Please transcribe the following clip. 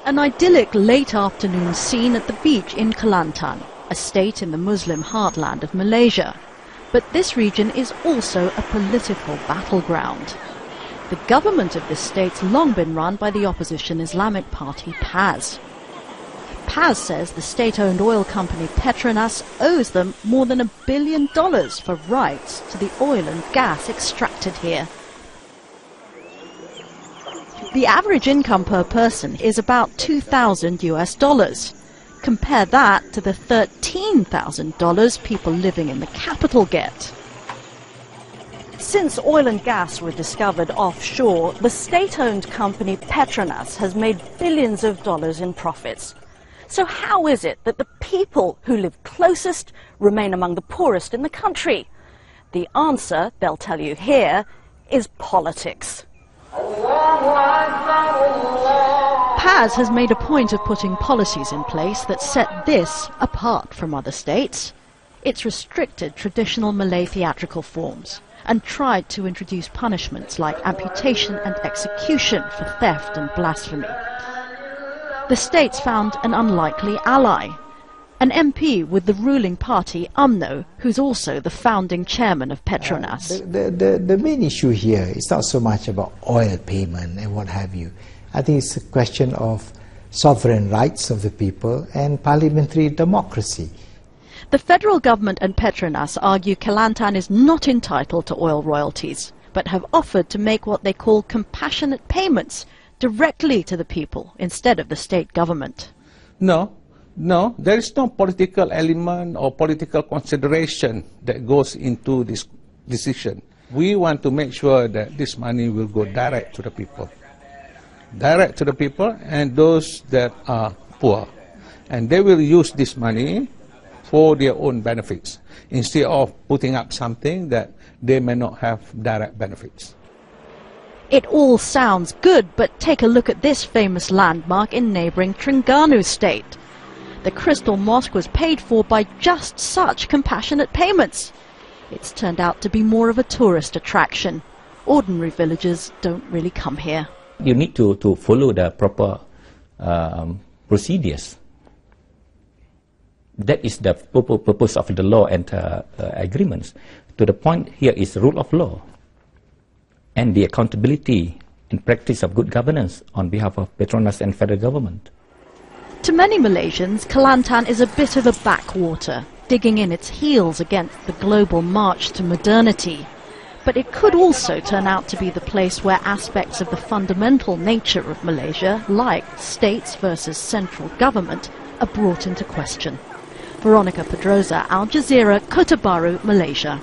An idyllic late afternoon scene at the beach in Kelantan, a state in the Muslim heartland of Malaysia. But this region is also a political battleground. The government of this state's long been run by the opposition Islamic party PAS. PAS says the state-owned oil company Petronas owes them more than $1 billion for rights to the oil and gas extracted here. The average income per person is about $2,000. Compare that to the $13,000 people living in the capital get. Since oil and gas were discovered offshore, the state-owned company Petronas has made billions of dollars in profits. So how is it that the people who live closest remain among the poorest in the country? The answer, they'll tell you here, is politics. PAS has made a point of putting policies in place that set this apart from other states. It's restricted traditional Malay theatrical forms and tried to introduce punishments like amputation and execution for theft and blasphemy. The state's found an unlikely ally, an MP with the ruling party UMNO, who's also the founding chairman of Petronas. The main issue here is not so much about oil payment and what have you. I think it's a question of sovereign rights of the people and parliamentary democracy. The federal government and Petronas argue Kelantan is not entitled to oil royalties, but have offered to make what they call compassionate payments directly to the people instead of the state government. No, there is no political element or political consideration that goes into this decision. We want to make sure that this money will go direct to the people. Direct to the people and those that are poor. And they will use this money for their own benefits, instead of putting up something that they may not have direct benefits. It all sounds good, but take a look at this famous landmark in neighbouring Terengganu state. The Crystal Mosque was paid for by just such compassionate payments. It's turned out to be more of a tourist attraction. Ordinary villagers don't really come here. You need to follow the proper procedures. That is the purpose of the law and agreements. To the point here is rule of law and the accountability and practice of good governance on behalf of Petronas and federal government. To many Malaysians, Kelantan is a bit of a backwater, digging in its heels against the global march to modernity. But it could also turn out to be the place where aspects of the fundamental nature of Malaysia, like states versus central government, are brought into question. Veronica Pedrosa, Al Jazeera, Kota Bharu, Malaysia.